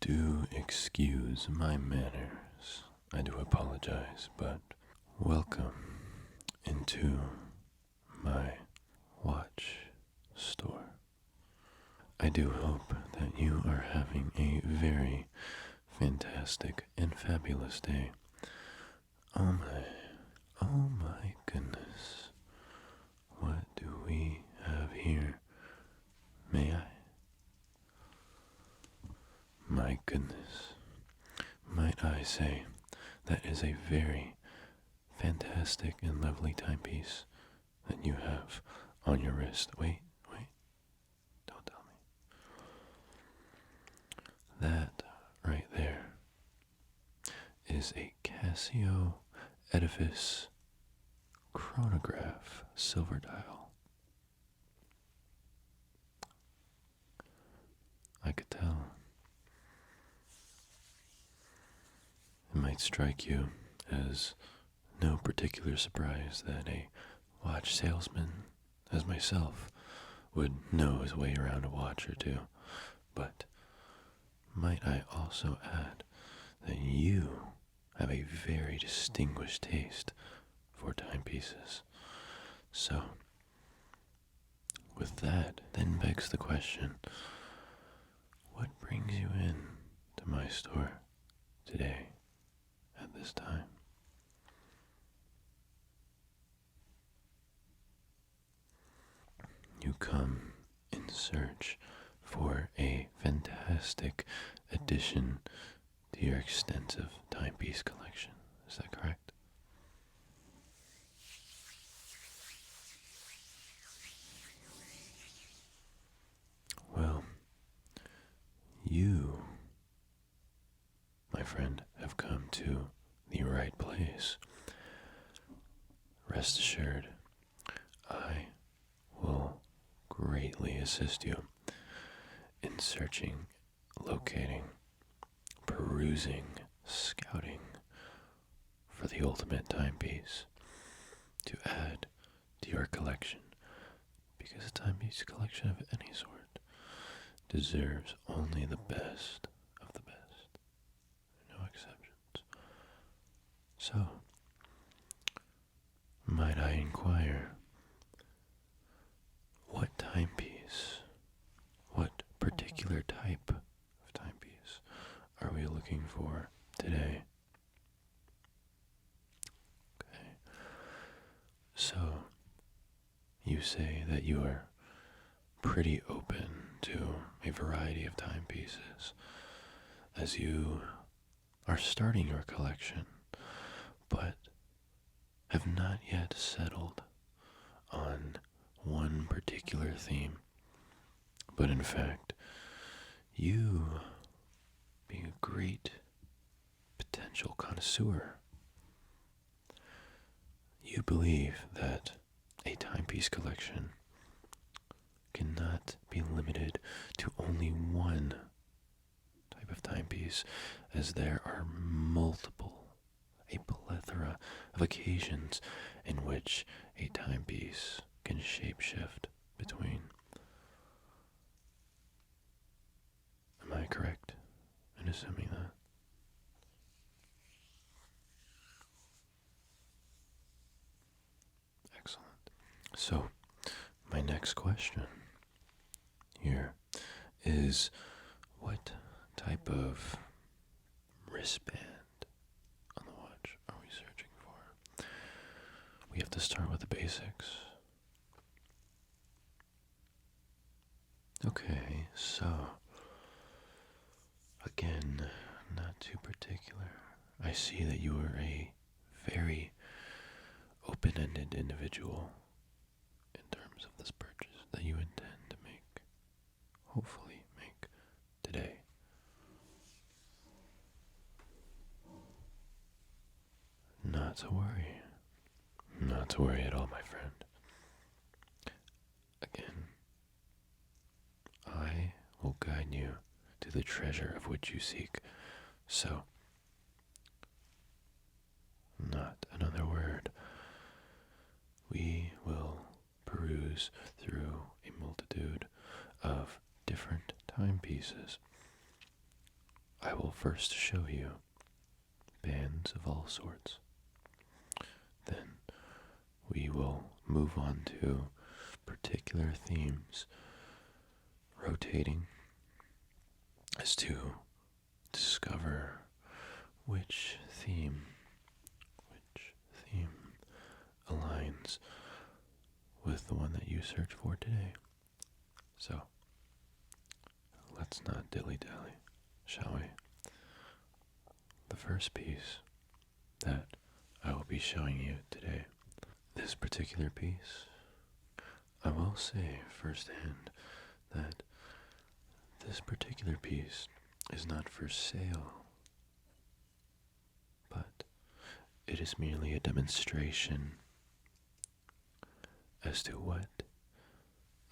Do excuse my manners. I do apologize, but welcome into my watch store. I do hope that you are having a very fantastic and fabulous day. Oh my goodness. What do we have here? May I? My goodness. Might I say, that is a very fantastic and lovely timepiece that you have on your wrist. Wait, don't tell me. That right there is a Casio Edifice chronograph silver dial. I could tell. It might strike you as no particular surprise that a watch salesman, as myself, would know his way around a watch or two, but might I also add that you have a very distinguished taste for timepieces. So, with that, then begs the question, what brings you in to my store today at this time? You come in search for a fantastic addition to your extensive timepiece collection. Is that correct? Well, you, my friend, have come to the right place. Rest assured, I will greatly assist you in searching, locating, perusing, scouting for the ultimate timepiece to add to your collection, because a timepiece collection of any sort deserves only the best of the best, no exceptions. So, might I inquire, what timepiece, what particular type of timepiece are we looking for today? Okay. So, you say that you are pretty open to a variety of timepieces as you are starting your collection, but have not yet settled on one particular theme. But in fact, you, being a great potential connoisseur, you believe that a timepiece collection cannot be limited to only one type of timepiece, as there are a plethora of occasions in which a timepiece can shapeshift between. Am I correct in assuming that? Excellent. So, my next question here is, what type of wristband on the watch are we searching for? We have to start with the basics. Okay, so, again, not too particular. I see that you are a very open-ended individual in terms of this purchase that you intend to make, hopefully make today. Not to worry. Not to worry at all, my friend. Again, I will guide you to the treasure of which you seek. So, not another word. We will peruse through a multitude of different timepieces. I will first show you bands of all sorts. Then we will move on to particular themes, rotating as to discover which theme aligns with the one that you search for today. So, let's not dilly-dally, shall we? The first piece that I will be showing you today, this particular piece, I will say firsthand that this particular piece is not for sale, but it is merely a demonstration as to what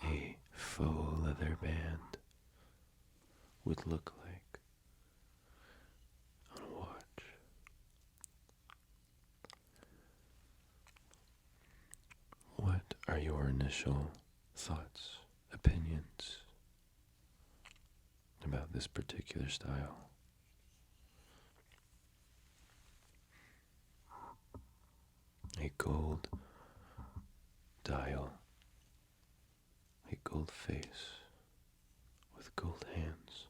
a faux leather band would look like on a watch. What are your initial thoughts, opinions about this particular style? A gold dial, a gold face with gold hands,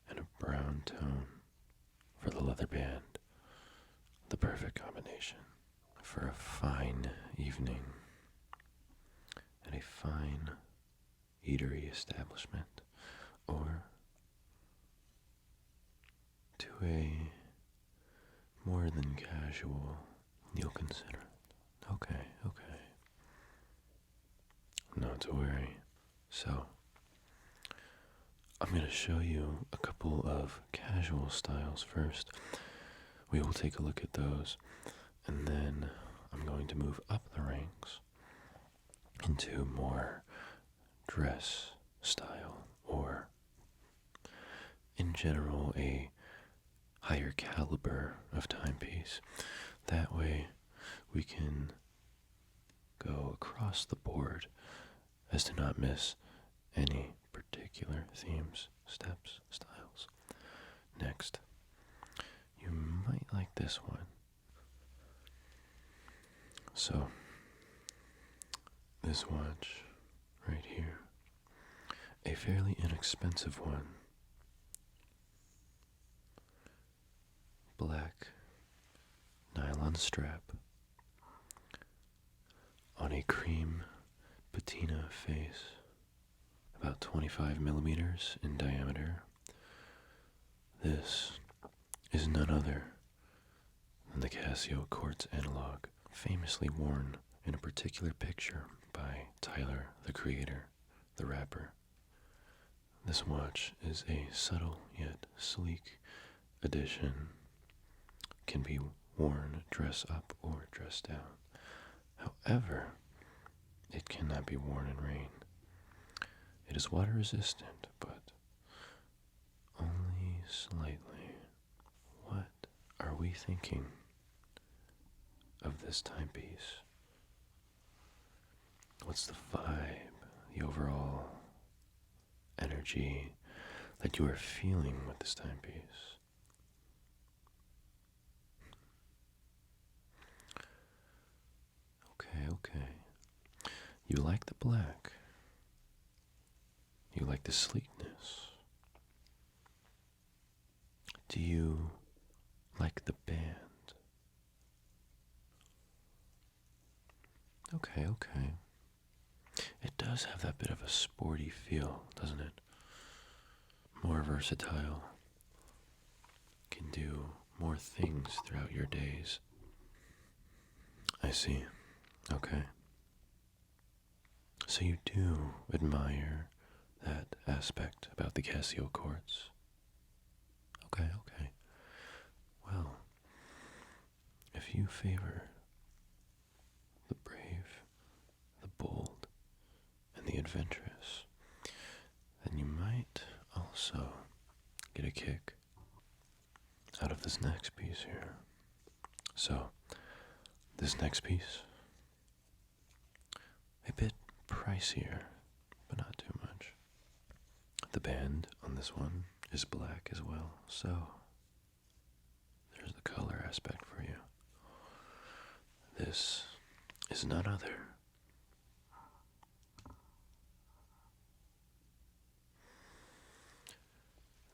and a brown tone for the leather band. The perfect combination for a fine evening at a fine eatery establishment, or to a more than casual, you'll consider it. Okay. Not to worry. So, I'm going to show you a couple of casual styles first. We will take a look at those, and then I'm going to move up the ranks into more dress style, or in general a higher caliber of timepiece. That way we can go across the board as to not miss any particular themes, steps, styles. Next, you might like this one. So, this watch right here, a fairly inexpensive one, black nylon strap on a cream patina face, about 25 millimeters in diameter. This is none other than the Casio quartz analog, famously worn in a particular picture by Tyler, the Creator, the rapper. This watch is a subtle yet sleek addition, can be worn dress up or dress down. However, it cannot be worn in rain. It is water resistant, but only slightly. What are we thinking of this timepiece? What's the vibe, the overall energy that you are feeling with this timepiece? Okay. You like the black. You like the sleekness. Do you like the band? Okay. It does have that bit of a sporty feel, doesn't it? More versatile. Can do more things throughout your days. I see. Okay. So you do admire that aspect about the Casio quartz. Okay. Well, if you favor the brave, the bold, and the adventurous, then you might also get a kick out of this next piece here. So, this next piece, a bit pricier, but not too much. The band on this one is black as well, so there's the color aspect for you. This is none other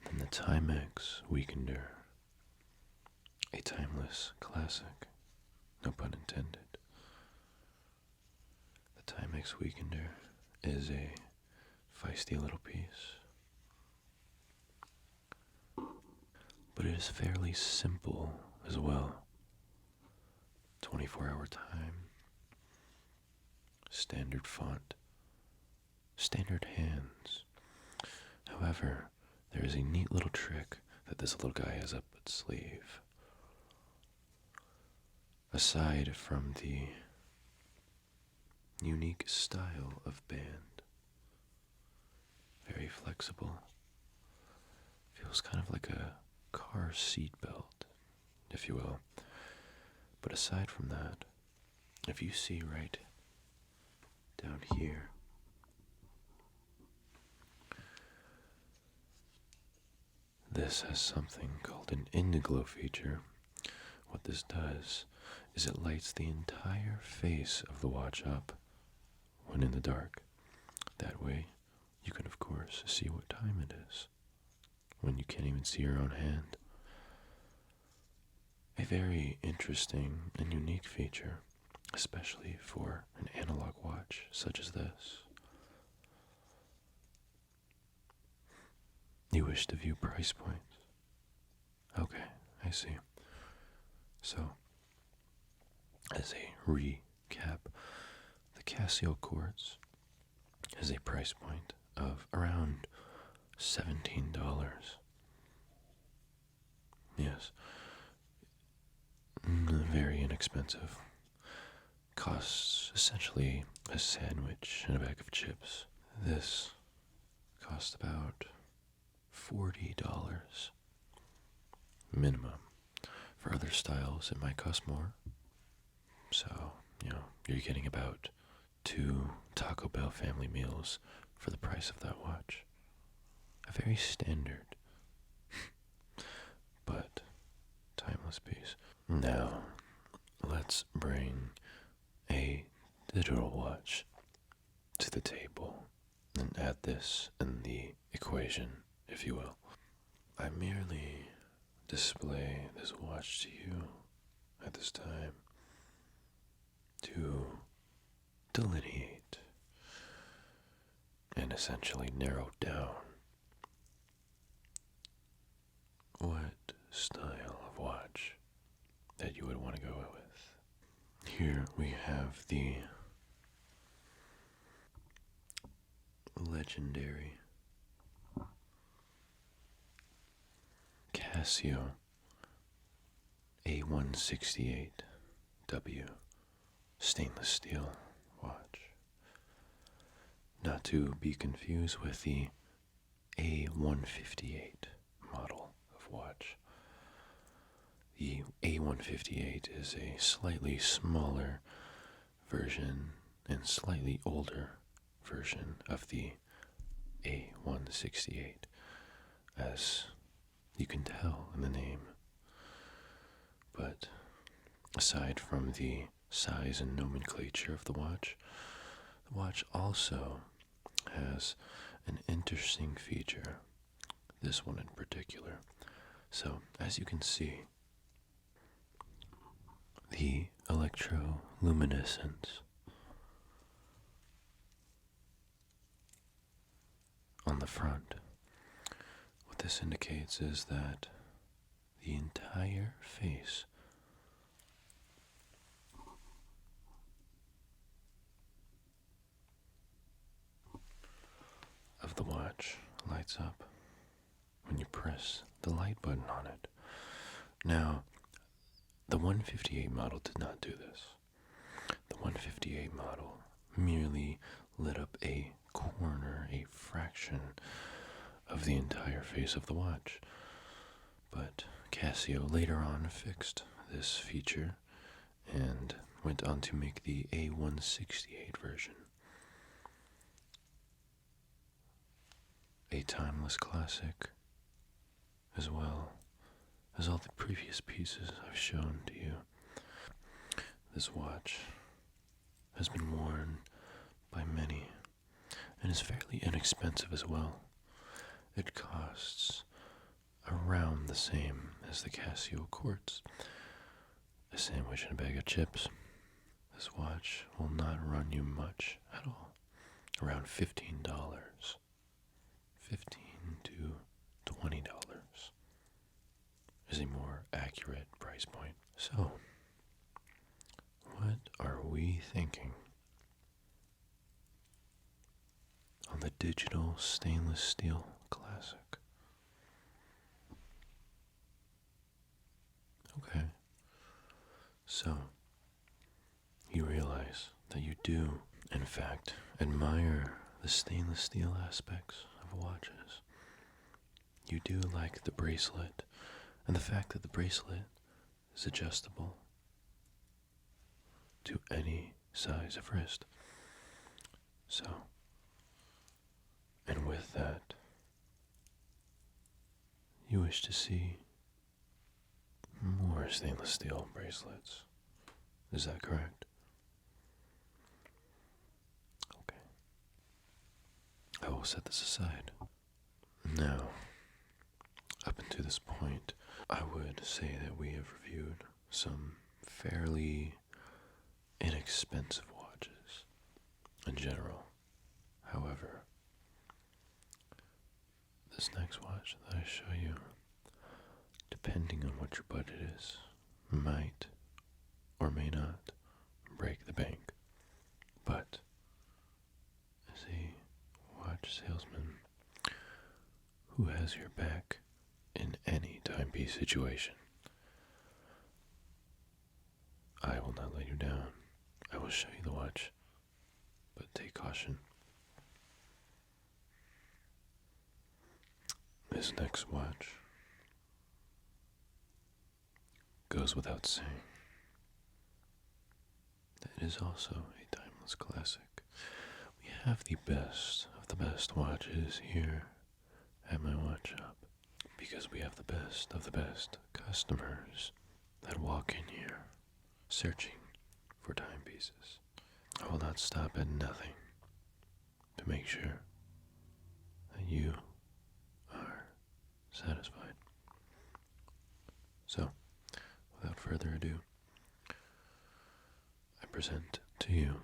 than the Timex Weekender, a timeless classic, no pun intended. The Timex Weekender is a feisty little piece, but it is fairly simple as well. 24-hour time, standard font, standard hands. However, there is a neat little trick that this little guy has up its sleeve. Aside from the unique style of band, very flexible, feels kind of like a car seat belt, if you will. But aside from that, if you see right down here, this has something called an Indiglo feature. What this does is it lights the entire face of the watch up when in the dark. That way, you can of course see what time it is when you can't even see your own hand. A very interesting and unique feature, especially for an analog watch such as this. You wish to view price points? Okay, I see. So, as a recap, the Casio quartz has a price point of around $17. Yes. Very inexpensive. Costs essentially a sandwich and a bag of chips. This costs about $40 minimum. For other styles, it might cost more. So, you're getting about 2 Taco Bell family meals for the price of that watch. A very standard, but timeless piece. Now, let's bring a digital watch to the table and add this in the equation, if you will. I merely display this watch to you at this time to delineate and essentially narrow down what style of watch that you would want to go with. Here we have the legendary Casio A168W stainless steel watch. Not to be confused with the A158 model of watch. The A158 is a slightly smaller version and slightly older version of the A168, as you can tell in the name. But aside from the size and nomenclature of the watch also has an interesting feature, this one in particular. So, as you can see, the electroluminescence on the front, what this indicates is that the entire face of the watch lights up when you press the light button on it. Now, the 158 model did not do this. The 158 model merely lit up a corner, a fraction of the entire face of the watch. But Casio later on fixed this feature and went on to make the A168 version. A timeless classic as well as all the previous pieces I've shown to you. This watch has been worn by many and is fairly inexpensive as well. It costs around the same as the Casio quartz, a sandwich and a bag of chips. This watch will not run you much at all, around $15, $15 to $20 is a more accurate price point. So, what are we thinking on the digital stainless steel classic? Okay, so you realize that you do, in fact, admire the stainless steel aspects of watches. You do like the bracelet and the fact that the bracelet is adjustable to any size of wrist. So, and with that, you wish to see more stainless steel bracelets. Is that correct? Okay. I will set this aside. Now, up until this point, I would say that we have reviewed some fairly inexpensive watches in general. However, this next watch that I show you, depending on what your budget is, might or may not break the bank. But as a watch salesman who has your back in any timepiece situation, I will not let you down. I will show you the watch, but take caution. This next watch goes without saying. It is also a timeless classic. We have the best of the best watches here at my watch shop because we have the best of the best customers that walk in here searching for timepieces. I will not stop at nothing to make sure that you are satisfied. So, without further ado, I present to you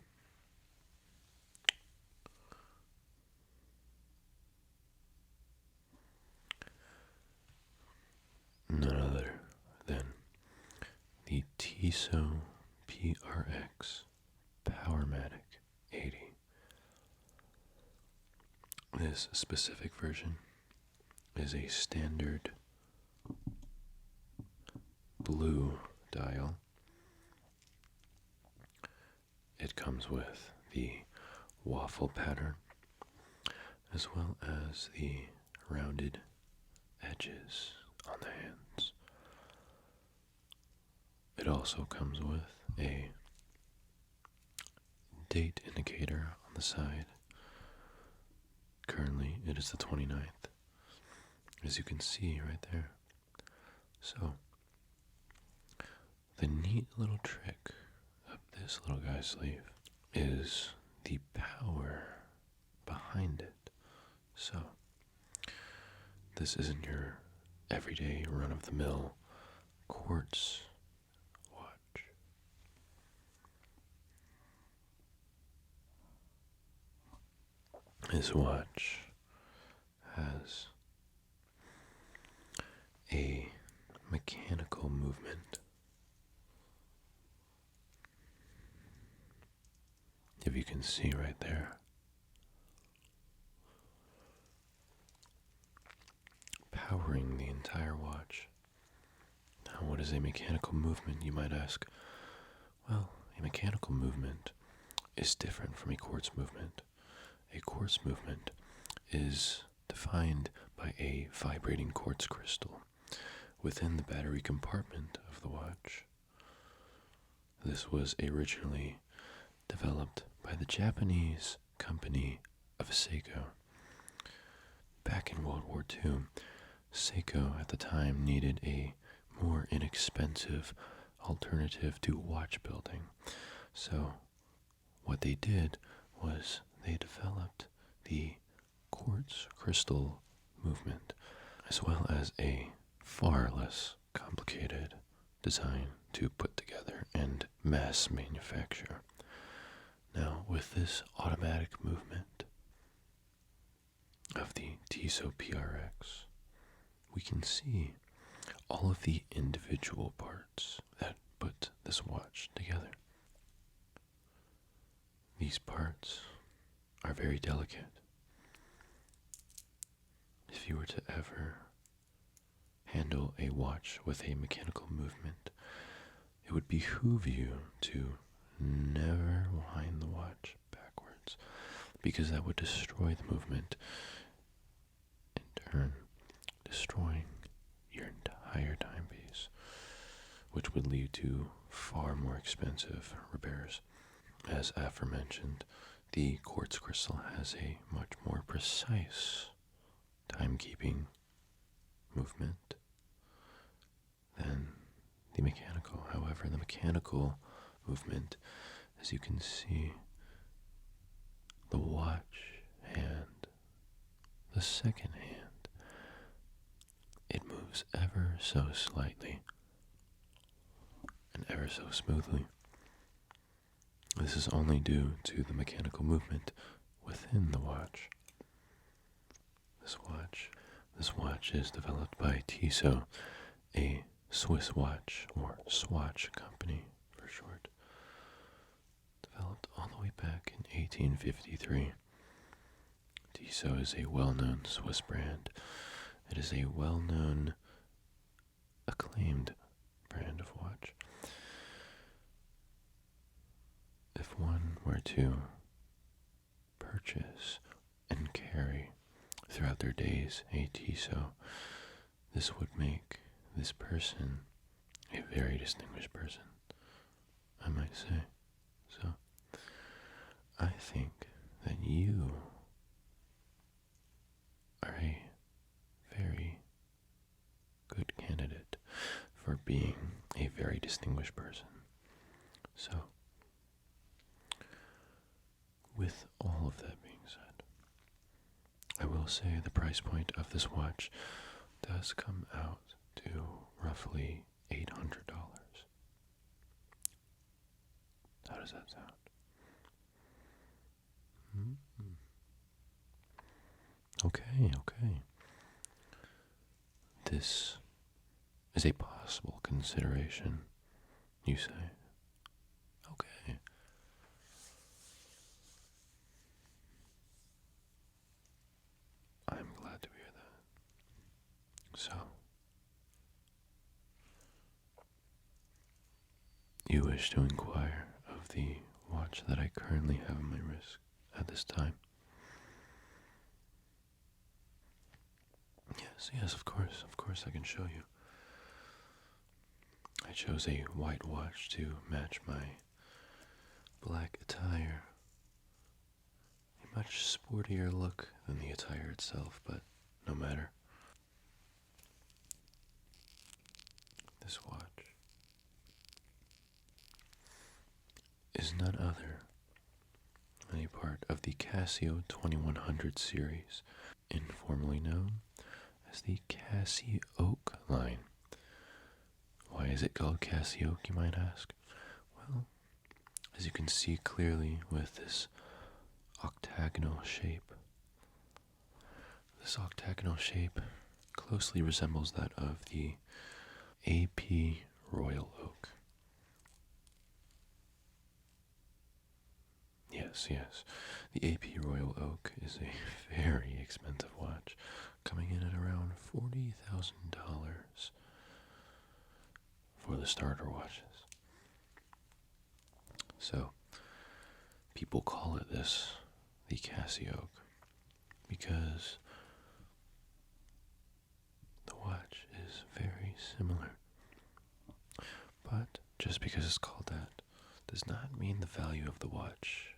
none other than the TISO PRX Powermatic 80. This specific version is a standard blue dial. It comes with the waffle pattern as well as the rounded edges on the hands. It also comes with a date indicator on the side. Currently, it is the 29th, as you can see right there. So, the neat little trick of this little guy's sleeve is the power behind it. So, this isn't your everyday run-of-the-mill quartz watch. This watch has a mechanical movement. If you can see right there, powering the entire watch. Now, what is a mechanical movement, you might ask? Well, a mechanical movement is different from a quartz movement. A quartz movement is defined by a vibrating quartz crystal within the battery compartment of the watch. This was originally developed by the Japanese company of Seiko. Back in World War II, Seiko at the time needed a more inexpensive alternative to watch building. So what they did was they developed the quartz crystal movement, as well as a far less complicated design to put together and mass manufacture. Now, with this automatic movement of the Tissot PRX, we can see all of the individual parts that put this watch together. These parts are very delicate. If you were to ever handle a watch with a mechanical movement, it would behoove you to never wind the watch backwards, because that would destroy the movement, in turn destroying your entire timepiece, which would lead to far more expensive repairs. As aforementioned, the quartz crystal has a much more precise timekeeping movement than the mechanical. However, the mechanical movement, as you can see, the watch hand, the second hand, it moves ever so slightly and ever so smoothly. This is only due to the mechanical movement within the watch. This watch is developed by Tissot, a Swiss watch or Swatch company for short. Developed all the way back in 1853. Tissot is a well-known Swiss brand. It is a well-known, acclaimed brand of watch. If one were to purchase and carry throughout their days a Tissot, this would make this person a very distinguished person, I might say. So, I think that you are a very good candidate for being a very distinguished person. So, with all of that being said, I will say the price point of this watch does come out to roughly $800. How does that sound? Okay. This is a possible consideration, you say? Okay. I'm glad to hear that. So, you wish to inquire of the watch that I currently have on my wrist at this time? Yes, of course I can show you. I chose a white watch to match my black attire. A much sportier look than the attire itself, but no matter. This watch is none other than a part of the Casio 2100 series, informally known as the Casio line. Why is it called Casio, you might ask? Well, as you can see clearly with this octagonal shape, this octagonal shape closely resembles that of the AP Royal Oak. Yes. The AP Royal Oak is a very expensive watch, coming in at around $40,000 for the starter watches. So, people call it the Casio, because the watch is very similar. But just because it's called that does not mean the value of the watch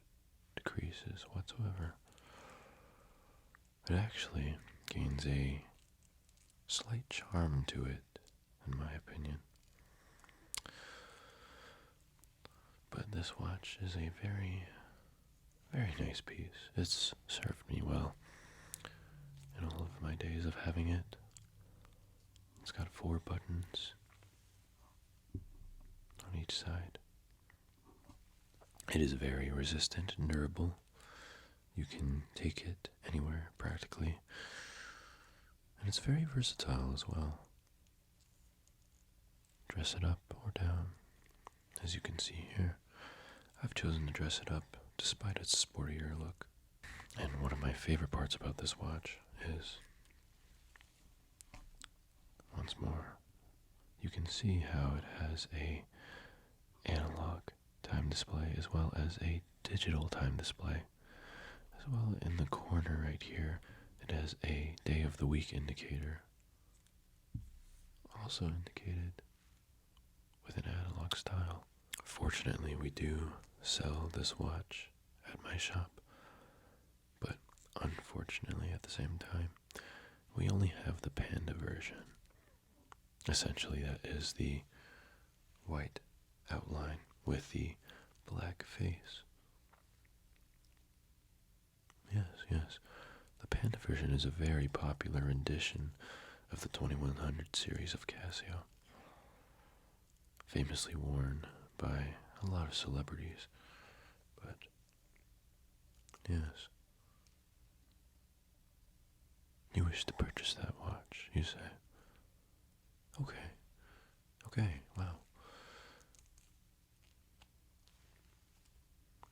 decreases whatsoever. It actually gains a slight charm to it, in my opinion. But this watch is a very, very nice piece. It's served me well in all of my days of having it. It's got 4 buttons on each side. It is very resistant and durable. You can take it anywhere, practically. And it's very versatile as well. Dress it up or down. As you can see here, I've chosen to dress it up despite its sportier look. And one of my favorite parts about this watch is, once more, you can see how it has a analog time display as well as a digital time display. As well, in the corner right here, it has a day of the week indicator, also indicated with an analog style. Fortunately, we do sell this watch at my shop, but unfortunately at the same time, we only have the Panda version. Essentially, that is the white outline with the black face. Yes. The Panda version is a very popular rendition of the 2100 series of Casio, famously worn by a lot of celebrities. But yes, you wish to purchase that watch, you say? Okay, wow.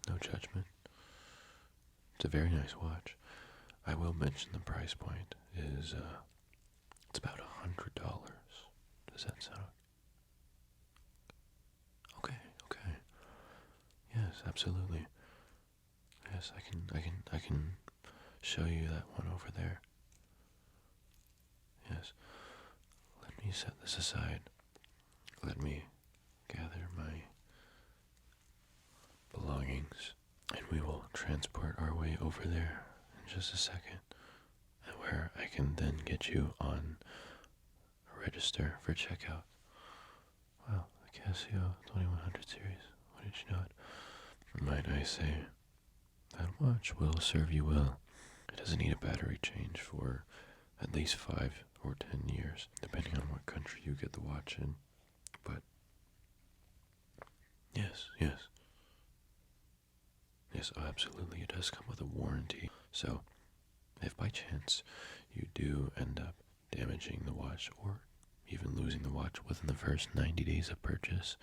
No judgment. It's a very nice watch. I will mention the price point is, it's about $100. Does that sound okay? Okay. Yes, absolutely. Yes, I can show you that one over there. Yes. Let me set this aside. Let me gather my belongings, and we will transport our way over there in just a second, and where I can then get you on a register for checkout. Wow, the Casio 2100 series. What did you know it? Might I say, that watch will serve you well. It doesn't need a battery change for at least 5 or 10 years, depending on what country you get the watch in. But yes, oh, absolutely, it does come with a warranty. So, if by chance you do end up damaging the watch or even losing the watch within the first 90 days of purchase,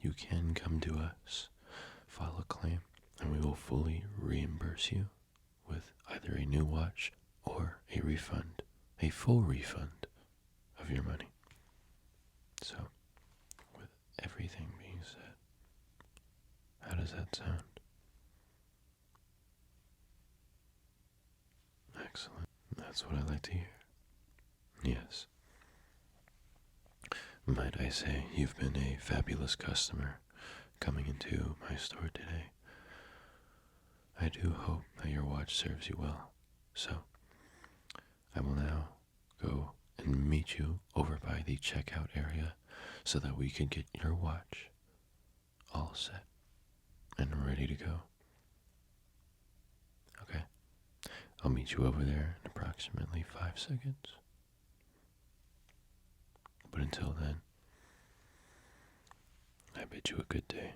you can come to us, file a claim, and we will fully reimburse you with either a new watch or a refund, a full refund of your money. So, with everything being said, how does that sound? Excellent. That's what I like to hear. Yes. Might I say, you've been a fabulous customer coming into my store today. I do hope that your watch serves you well. So, I will now go and meet you over by the checkout area so that we can get your watch all set and ready to go. Okay? I'll meet you over there in approximately 5 seconds. But until then, I bid you a good day.